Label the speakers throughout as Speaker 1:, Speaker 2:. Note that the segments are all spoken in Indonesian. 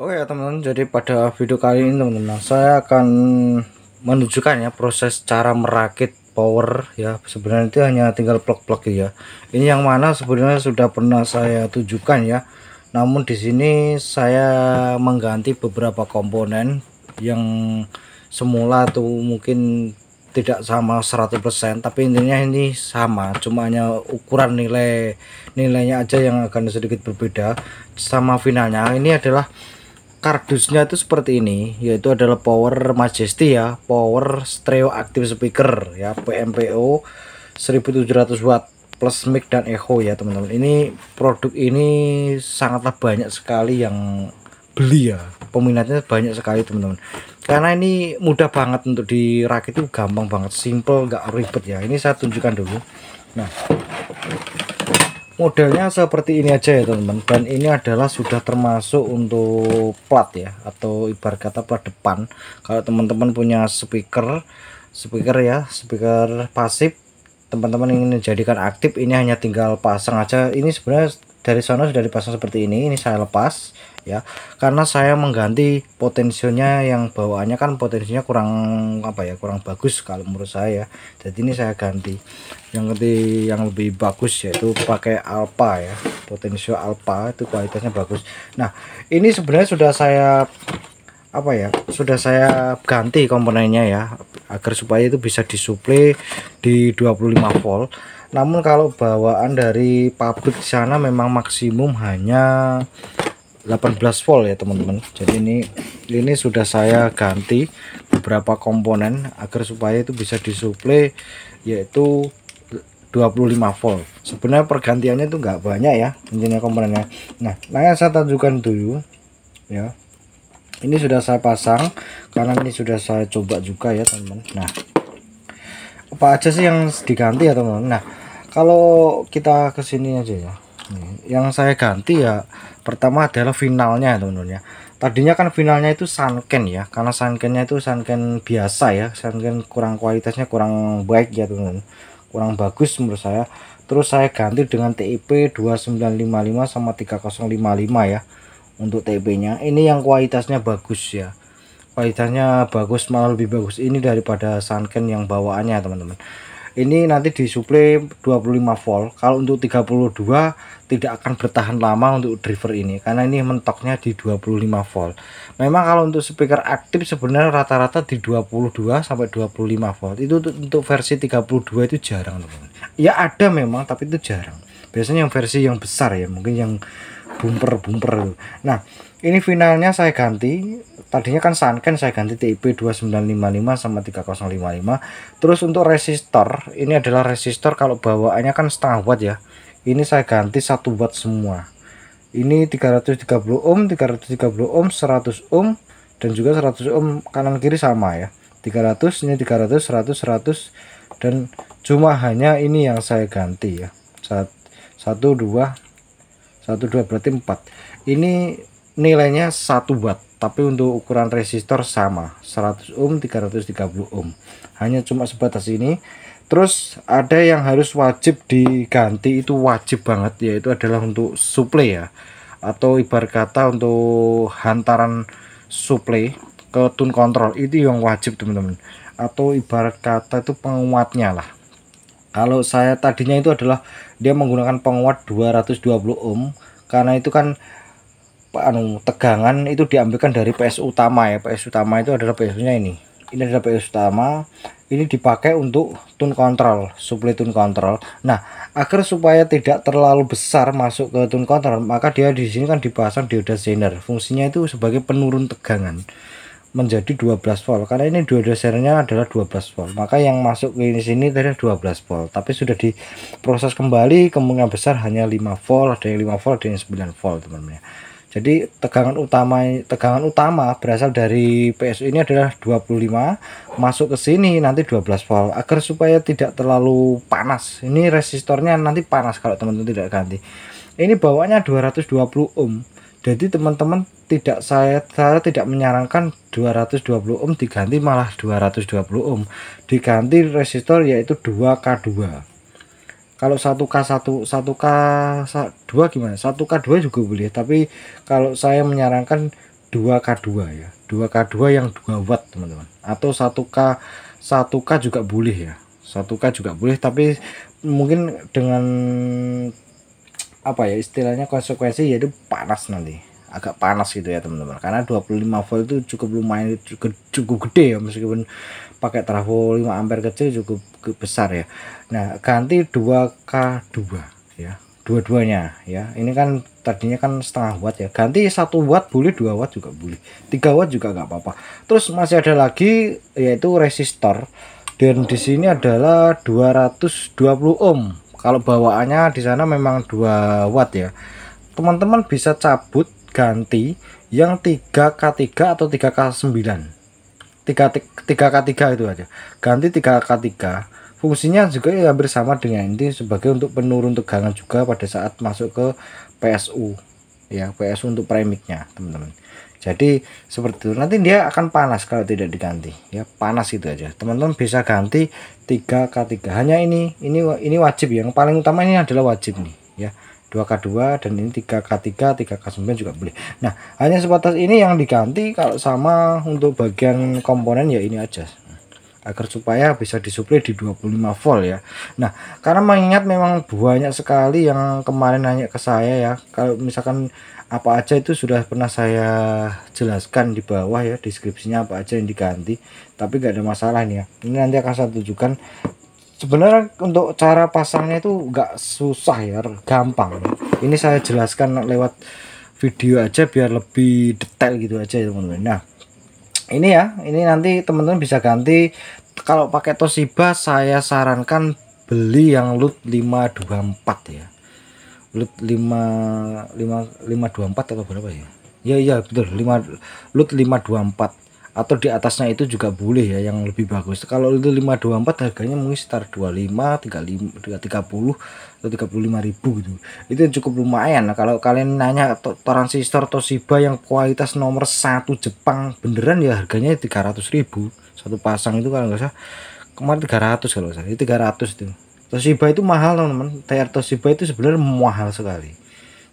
Speaker 1: Oke ya teman-teman, jadi pada video kali ini teman-teman, saya akan menunjukkan ya proses cara merakit power ya. Sebenarnya itu hanya tinggal plug-plug ya. Ini yang mana sebenarnya sudah pernah saya tunjukkan ya. Namun di sini saya mengganti beberapa komponen yang semula tuh mungkin tidak sama 100%, tapi intinya ini sama, cuma hanya ukuran nilainya aja yang akan sedikit berbeda sama finalnya. Ini adalah kardusnya itu seperti ini, yaitu adalah Power Majesty ya, Power Stereo Active Speaker ya, PMPO 1700 watt plus mic dan echo ya teman-teman. Ini produk ini sangatlah banyak sekali yang beli ya, peminatnya banyak sekali teman-teman, karena ini mudah banget untuk dirakit, itu gampang banget, simple, nggak ribet ya. Ini saya tunjukkan dulu. Nah, modelnya seperti ini aja ya teman-teman, dan ini adalah sudah termasuk untuk plat ya, atau ibarat kata plat depan. Kalau teman-teman punya speaker pasif, teman-teman ingin menjadikan aktif, ini hanya tinggal pasang aja. Ini sebenarnya dari sana sudah dipasang seperti ini saya lepas ya, karena saya mengganti potensinya, yang bawaannya kan potensinya kurang kurang bagus kalau menurut saya. Jadi ini saya ganti yang lebih bagus, yaitu pakai Alpha ya, potensio Alpha, itu kualitasnya bagus. Nah, ini sebenarnya sudah saya ganti komponennya ya, agar supaya itu bisa disuplai di 25 volt. Namun kalau bawaan dari pabrik sana memang maksimum hanya 18 volt ya teman-teman. Jadi ini sudah saya ganti beberapa komponen agar supaya itu bisa disuplai, yaitu 25 volt. Sebenarnya pergantiannya itu enggak banyak ya, intinya komponennya. Nah, saya tunjukkan dulu ya. Ini sudah saya pasang, karena ini sudah saya coba juga ya teman-teman. Nah, apa aja sih yang diganti ya teman-teman? Nah, kalau kita ke sini aja ya. Yang saya ganti ya, pertama adalah finalnya teman-teman ya. Tadinya kan finalnya itu sunken ya, karena sunkennya itu sunken biasa ya, sunken kualitasnya kurang baik ya teman-teman, kurang bagus menurut saya. Terus saya ganti dengan TIP 2955 sama 3055 ya. Untuk TIP nya ini yang kualitasnya bagus ya, kualitasnya bagus, malah lebih bagus ini daripada sunken yang bawaannya teman-teman. Ini nanti disuplai 25 volt. Kalau untuk 32 tidak akan bertahan lama untuk driver ini, karena ini mentoknya di 25 volt. Memang kalau untuk speaker aktif sebenarnya rata-rata di 22 sampai 25 volt. Itu untuk versi 32 itu jarang teman-teman. Ya ada memang, tapi itu jarang. Biasanya yang versi yang besar ya, mungkin yang bumper. Nah, ini finalnya saya ganti. Tadinya kan sunken, saya ganti TIP 2955 sama 3055. Terus untuk resistor, ini adalah resistor kalau bawaannya kan setengah watt ya. Ini saya ganti 1 watt semua. Ini 330 ohm, 330 ohm, 100 ohm, dan juga 100 ohm kanan kiri sama ya. 300, ini 300, 100, dan cuma hanya ini yang saya ganti ya. 1 2 berarti 4. Ini nilainya 1 watt, tapi untuk ukuran resistor sama 100 ohm, 330 ohm, hanya cuma sebatas ini. Terus ada yang harus wajib diganti, itu wajib banget, yaitu adalah untuk suplai ya, atau ibarat kata untuk hantaran suplai ke tune control, itu yang wajib teman-teman, atau ibarat kata itu penguatnya lah. Kalau saya tadinya itu adalah dia menggunakan penguat 220 ohm, karena itu kan tegangan itu diambilkan dari PS utama ya. PS utama itu adalah PS nya ini adalah PS utama, ini dipakai untuk tune control, suplai tune control. Nah, agar supaya tidak terlalu besar masuk ke tune control, maka dia di sini kan dipasang dioda zener. Fungsinya itu sebagai penurun tegangan menjadi 12 volt, karena ini dioda zenernya adalah 12 volt, maka yang masuk ke sini tadi 12 volt, tapi sudah diproses kembali, kemungkinan besar hanya 5 volt, ada yang 5 volt, ada yang 9 volt teman-teman. Jadi tegangan utama berasal dari PS ini adalah 25, masuk ke sini nanti 12 volt, agar supaya tidak terlalu panas. Ini resistornya nanti panas kalau teman-teman tidak ganti. Ini bawaannya 220 ohm. Jadi teman-teman saya tidak menyarankan 220 ohm diganti malah 220 ohm. Diganti resistor yaitu 2K2. Kalau 1K2 gimana? 1K2 juga boleh, tapi kalau saya menyarankan 2K2 ya, 2K2 yang 2 watt teman-teman, atau 1K juga boleh ya, 1K juga boleh, tapi mungkin dengan apa ya istilahnya konsekuensi yaitu panas, nanti agak panas gitu ya teman-teman, karena 25 volt itu cukup lumayan, cukup gede ya, meskipun pakai trafo 5 ampere kecil cukup besar ya. Nah ganti 2K2 ya, dua-duanya ya, ini kan tadinya kan setengah watt ya, ganti 1 watt boleh, 2 watt juga boleh, 3 watt juga nggak apa-apa. Terus masih ada lagi yaitu resistor, dan di sini adalah 220 ohm. Kalau bawaannya di sana memang 2 watt ya, teman-teman bisa cabut ganti yang 3K3 atau 3K9, 3K3 itu aja, ganti 3K3. Fungsinya juga ya hampir sama dengan ini, sebagai untuk penurun tegangan juga pada saat masuk ke PSU ya, PSU untuk premixnya teman-teman. Jadi seperti itu, nanti dia akan panas kalau tidak diganti ya, panas itu aja. Teman-teman bisa ganti 3K3, hanya ini wajib, yang paling utama ini adalah wajib nih ya, 2K2, dan ini 3K3, 3K9 juga boleh. Nah hanya sebatas ini yang diganti. Kalau sama untuk bagian komponen ya ini aja, agar supaya bisa disuplai di 25 volt ya. Nah karena mengingat memang banyak sekali yang kemarin nanya ke saya ya, kalau misalkan apa aja itu sudah pernah saya jelaskan di bawah ya, deskripsinya apa aja yang diganti, tapi gak ada masalah nih ya. Ini nanti akan saya tunjukkan. Sebenarnya untuk cara pasangnya itu gak susah ya, gampang. Ini saya jelaskan lewat video aja biar lebih detail gitu aja ya teman-teman. Nah ini ya, ini nanti teman-teman bisa ganti. Kalau pakai Toshiba saya sarankan beli yang LUT 524 ya, LUT 524 atau berapa ya, iya betul, LUT 524, atau di atasnya itu juga boleh ya, yang lebih bagus. Kalau itu 524 harganya mungkin sekitar 25, 30 atau 35.000 gitu, itu cukup lumayan. Nah, kalau kalian nanya transistor Toshiba yang kualitas nomor 1 Jepang beneran ya, harganya 300.000 satu pasang itu, kalau nggak salah kemarin 300, kalau nggak salah itu 300 itu. Toshiba itu mahal teman-teman, TR Toshiba itu sebenarnya mahal sekali,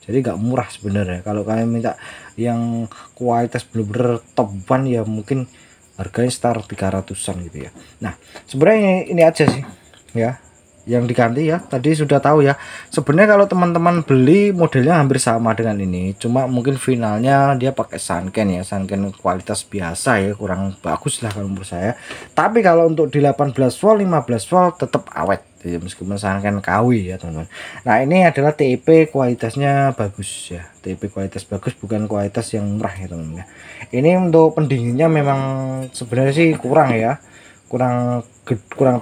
Speaker 1: jadi nggak murah sebenarnya. Kalau kalian minta yang kualitas bener-bener top one ya mungkin harganya sekitar 300-an gitu ya. Nah sebenarnya ini aja sih ya yang diganti ya, tadi sudah tahu ya. Sebenarnya kalau teman-teman beli modelnya hampir sama dengan ini, cuma mungkin finalnya dia pakai Sanken ya, Sanken kualitas biasa ya, kurang bagus lah kalau menurut saya. Tapi kalau untuk di 18 volt 15 volt tetap awet ya, meskipun Sanken KW ya teman-teman. Nah ini adalah TIP kualitasnya bagus ya, TIP kualitas bagus, bukan kualitas yang murah ya teman-teman. Ini untuk pendinginnya memang sebenarnya sih kurang ya, kurang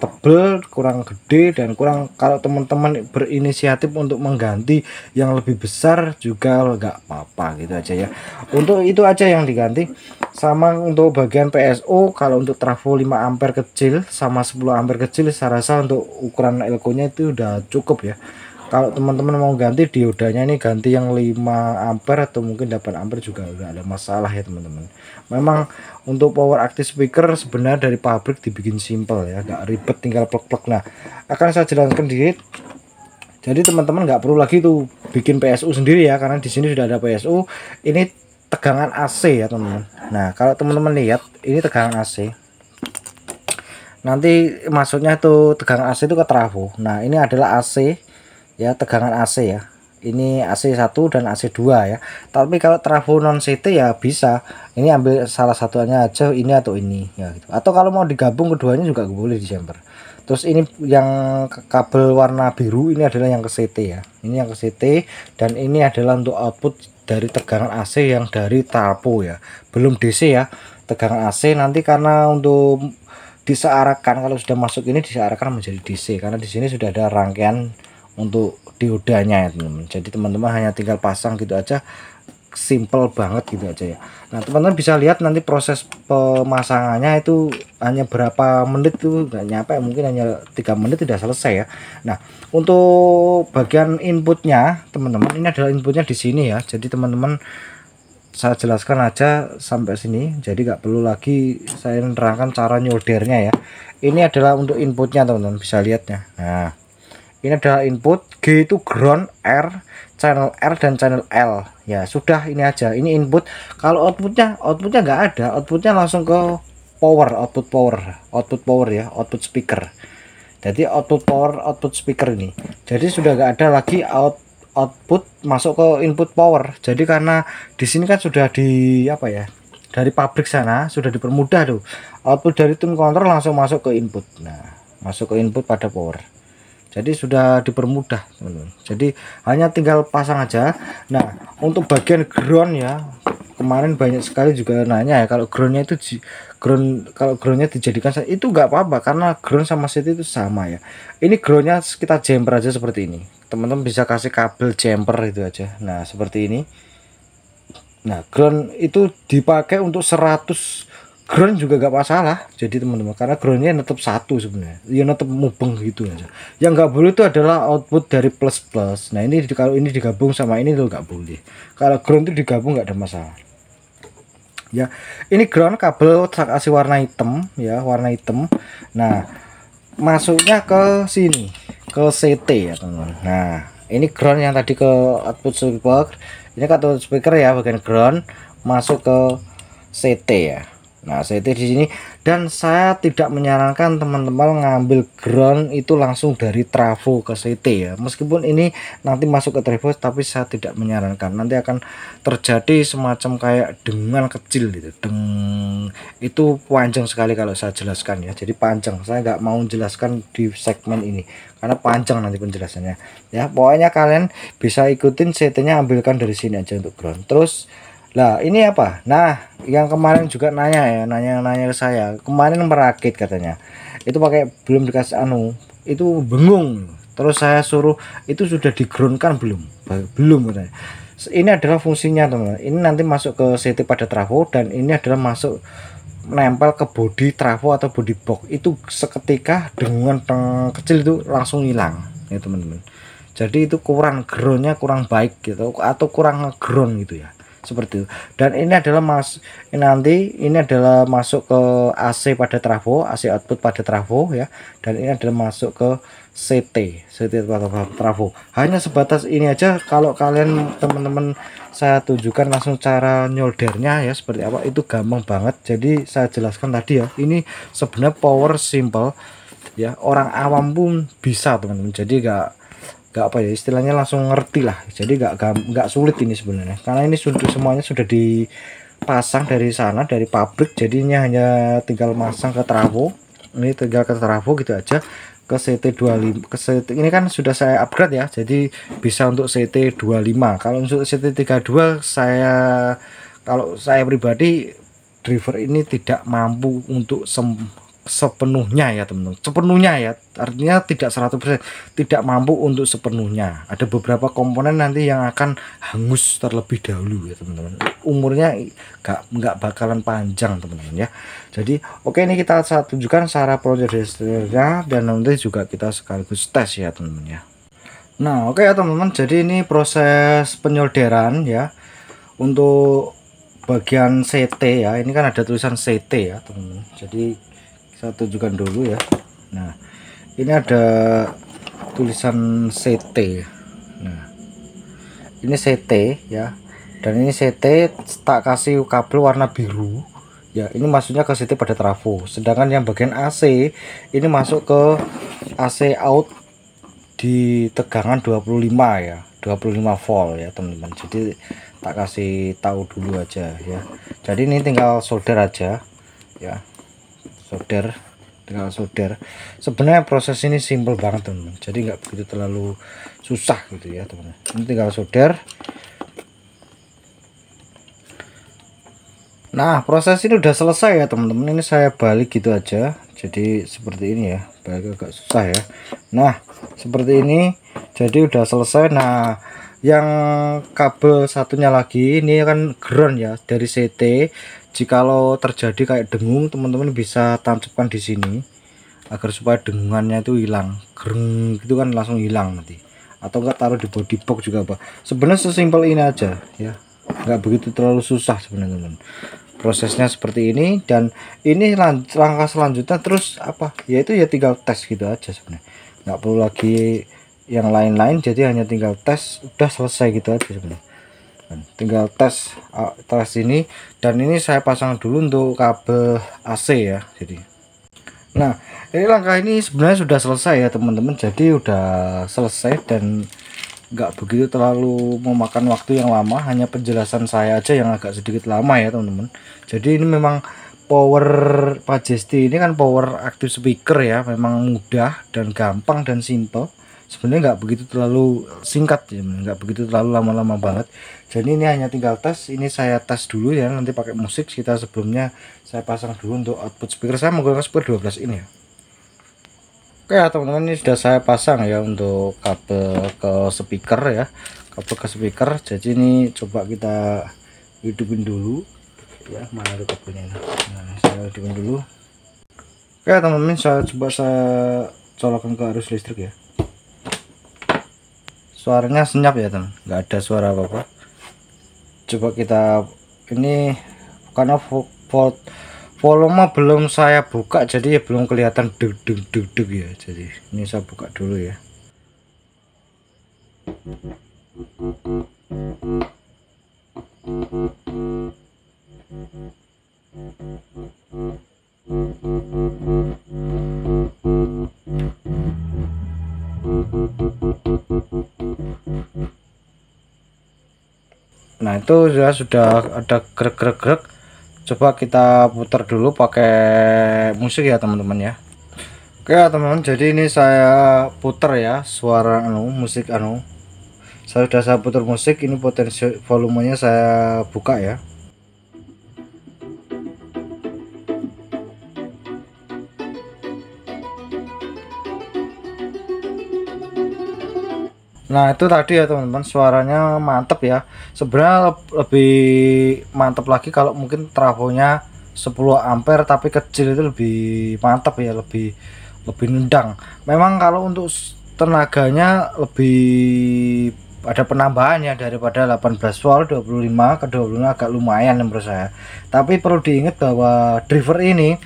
Speaker 1: tebel, kurang gede, dan kurang. Kalau teman-teman berinisiatif untuk mengganti yang lebih besar juga nggak apa-apa gitu aja ya. Untuk itu aja yang diganti. Sama untuk bagian PSU, kalau untuk trafo 5 ampere kecil sama 10 ampere kecil, saya rasa untuk ukuran elko nya itu udah cukup ya. Kalau teman-teman mau ganti diodanya ini, ganti yang 5 ampere atau mungkin 8 ampere juga nggak ada masalah ya teman-teman. Memang untuk power active speaker sebenarnya dari pabrik dibikin simple ya, nggak ribet, tinggal plug-plug. Nah akan saya jelaskan dikit. Jadi teman-teman nggak perlu lagi tuh bikin PSU sendiri ya, karena di sini sudah ada PSU. Ini tegangan AC ya teman-teman. Nah kalau teman-teman lihat ini tegangan AC, nanti maksudnya tuh tegangan AC itu ke trafo. Nah ini adalah AC ya, tegangan AC ya, ini AC1 dan AC2 ya. Tapi kalau trafo non CT ya bisa, ini ambil salah satunya aja, ini atau ini ya gitu. Atau kalau mau digabung keduanya juga boleh di jumper. Terus ini yang kabel warna biru ini adalah yang ke CT ya, ini yang ke CT, dan ini adalah untuk output dari tegangan AC yang dari trafo ya, belum DC ya, tegangan AC. Nanti karena untuk disearakan, kalau sudah masuk ini disearakan menjadi DC, karena di sini sudah ada rangkaian untuk diodanya ya teman-teman. Jadi teman-teman hanya tinggal pasang gitu aja, simple banget gitu aja ya. Nah teman-teman bisa lihat nanti proses pemasangannya itu hanya berapa menit tuh, nggak nyampe, mungkin hanya 3 menit sudah selesai ya. Nah untuk bagian inputnya teman-teman, ini adalah inputnya di sini ya. Jadi teman-teman saya jelaskan aja sampai sini, jadi nggak perlu lagi saya nerangkan cara nyoldernya ya. Ini adalah untuk inputnya teman-teman, bisa lihatnya. Nah Ini adalah input, G itu ground, R dan channel L. Ya sudah, ini aja, ini input. Kalau outputnya nggak ada, outputnya langsung ke output power ya, output speaker. Jadi output speaker ini. Jadi sudah nggak ada lagi output masuk ke input power. Jadi karena di sini kan sudah di apa ya, dari pabrik sana sudah dipermudah tuh, output dari tune control langsung masuk ke input. Nah, masuk ke input pada power. Jadi sudah dipermudah, teman-teman. Jadi hanya tinggal pasang aja. Nah, untuk bagian ground ya, kemarin banyak sekali juga nanya ya, kalau groundnya itu kalau groundnya dijadikan itu nggak apa-apa, karena ground sama CT itu sama ya. Ini groundnya kita jumper aja seperti ini. Teman-teman bisa kasih kabel jumper itu aja. Nah, seperti ini. Nah, ground itu dipakai untuk 100 ground juga gak masalah. Jadi teman-teman, karena groundnya tetap satu sebenarnya, ya tetap mubeng gitu aja. Yang nggak boleh itu adalah output dari plus. Nah, ini kalau ini digabung sama ini tuh nggak boleh. Kalau ground itu digabung nggak ada masalah. Ya, ini ground kabel saya kasih warna hitam ya, warna hitam. Nah, masuknya ke sini, ke CT ya teman-teman. Nah, ini ground yang tadi ke output speaker. Ini ke output speaker ya, bagian ground masuk ke CT ya. Nah, CT di sini, dan saya tidak menyarankan teman-teman ngambil ground itu langsung dari trafo ke CT ya. Meskipun ini nanti masuk ke trafo, tapi saya tidak menyarankan. Nanti akan terjadi semacam kayak dengungan kecil gitu. Itu panjang sekali kalau saya jelaskan ya. Jadi panjang. Saya nggak mau jelaskan di segmen ini karena panjang nanti penjelasannya. Ya, pokoknya kalian bisa ikutin CT-nya, ambilkan dari sini aja untuk ground. Terus lah ini apa? Nah, yang kemarin juga nanya ya, nanya ke saya. Kemarin merakit katanya. Itu pakai belum dikasih itu bengong. Terus saya suruh, itu sudah digroundkan belum? Belum katanya. Ini adalah fungsinya teman-teman. Ini nanti masuk ke CT pada trafo, dan ini adalah masuk menempel ke body trafo atau body box. Itu seketika dengungan kecil itu langsung hilang ya teman-teman. Jadi itu kurang groundnya kurang baik gitu, atau kurang ground gitu ya, seperti itu. Dan ini adalah ini adalah masuk ke AC pada trafo, AC output pada trafo ya, dan ini adalah masuk ke CT pada trafo. Hanya sebatas ini aja. Kalau kalian teman-teman, saya tunjukkan langsung cara nyoldernya ya, seperti apa, itu gampang banget. Jadi saya jelaskan tadi ya, ini sebenarnya power simple ya, orang awam pun bisa teman-teman. Jadi gak apa ya, istilahnya langsung ngerti lah. Jadi nggak sulit ini sebenarnya, karena ini sudah semuanya sudah dipasang dari sana, dari pabrik. Jadinya hanya tinggal masang ke trafo. Ini tinggal ke trafo gitu aja, ke CT25 ke CT. Ini kan sudah saya upgrade ya, jadi bisa untuk CT25. Kalau untuk CT32 kalau saya pribadi, driver ini tidak mampu untuk sepenuhnya ya teman-teman, sepenuhnya ya, artinya tidak 100%, tidak mampu untuk sepenuhnya. Ada beberapa komponen nanti yang akan hangus terlebih dahulu ya teman-teman, umurnya nggak bakalan panjang teman-teman ya. Jadi oke, ini kita tunjukkan cara prosesnya, dan nanti juga kita sekaligus tes ya teman-teman ya. Nah oke ya teman-teman, jadi ini proses penyolderan ya untuk bagian CT ya. Ini kan ada tulisan CT ya teman-teman, jadi saya tunjukkan dulu ya. Nah, ini ada tulisan CT. Nah, ini CT ya, dan ini CT tak kasih kabel warna biru ya. Ini masuknya ke CT pada trafo. Sedangkan yang bagian AC ini masuk ke AC out di tegangan 25 ya, 25 volt ya teman-teman. Jadi tak kasih tahu dulu aja ya. Jadi ini tinggal solder aja ya, tinggal solder. Sebenarnya proses ini simple banget teman-teman, jadi nggak begitu terlalu susah gitu ya teman-teman. Ini tinggal solder. Nah, proses ini udah selesai ya teman-teman. Ini saya balik gitu aja, jadi seperti ini ya, balik agak susah ya. Nah, seperti ini, jadi udah selesai. Nah, yang kabel satunya lagi ini kan ground ya, dari CT. Jikalau terjadi kayak dengung, teman-teman bisa tancapkan di sini agar supaya dengungannya itu hilang, gereng gitu kan, langsung hilang nanti. Atau enggak taruh di body box juga Pak. Sebenarnya sesimpel ini aja ya, nggak begitu terlalu susah sebenarnya teman. Prosesnya seperti ini, dan ini langkah selanjutnya terus apa? Yaitu ya tinggal tes gitu aja sebenarnya. Nggak perlu lagi yang lain-lain, jadi hanya tinggal tes udah selesai gitu aja sebenarnya. Tinggal tes ini, dan ini saya pasang dulu untuk kabel AC ya. Jadi nah ini langkah ini sebenarnya sudah selesai ya teman-teman, jadi udah selesai dan nggak begitu terlalu memakan waktu yang lama, hanya penjelasan saya aja yang agak sedikit lama ya teman-teman. Jadi ini memang power Pajesti ini kan power active speaker ya, memang mudah dan gampang dan simple. Sebenarnya nggak begitu terlalu singkat ya, nggak begitu terlalu lama-lama banget. Jadi ini hanya tinggal tes. Ini saya tes dulu ya, nanti pakai musik. Kita sebelumnya saya pasang dulu untuk output speaker, saya menggunakan speaker 12 ini ya. Oke ya teman-teman, ini sudah saya pasang ya untuk kabel ke speaker ya, kabel ke speaker. Jadi ini coba kita hidupin dulu ya, mana ada kabelnya ini. Nah, saya hidupin dulu. Oke teman-teman, saya coba saya colokkan ke arus listrik ya. Suaranya senyap ya teman, nggak ada suara apa-apa. Coba kita ini, karena volume belum saya buka, jadi ya belum kelihatan deg deg deg deg ya. Jadi ini saya buka dulu ya. Nah itu sudah ada grek-grek-grek. Coba kita putar dulu pakai musik ya teman-teman ya. Oke ya teman-teman, jadi ini saya putar ya suara musik saya putar musik. Ini potensi volumenya saya buka ya. Nah itu tadi ya teman-teman, suaranya mantep ya. Sebenarnya lebih mantap lagi kalau mungkin trafonya 10 ampere tapi kecil, itu lebih mantap ya, lebih nendang. Memang kalau untuk tenaganya lebih ada penambahannya daripada 18 volt 25 ke 25, agak lumayan menurut saya. Tapi perlu diingat bahwa driver ini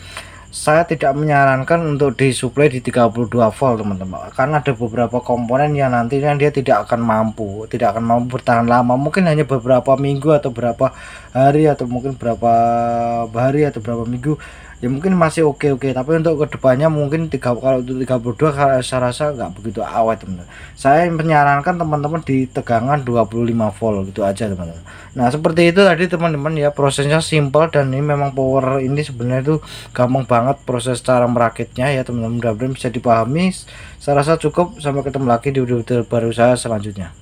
Speaker 1: saya tidak menyarankan untuk disuplai di 32 volt teman-teman, karena ada beberapa komponen yang nantinya dia tidak akan mampu bertahan lama, mungkin hanya beberapa minggu atau berapa hari, atau mungkin berapa hari atau berapa minggu ya, mungkin masih oke, tapi untuk kedepannya mungkin kalau untuk 32 saya rasa nggak begitu awet teman-teman. Saya menyarankan teman-teman di tegangan 25 volt gitu aja teman-teman. Nah seperti itu tadi teman-teman ya, prosesnya simple, dan ini memang power ini sebenarnya itu gampang banget proses cara merakitnya ya teman-teman. Mudah-mudahan bisa dipahami. Saya rasa cukup, sampai ketemu lagi di video baru saya selanjutnya.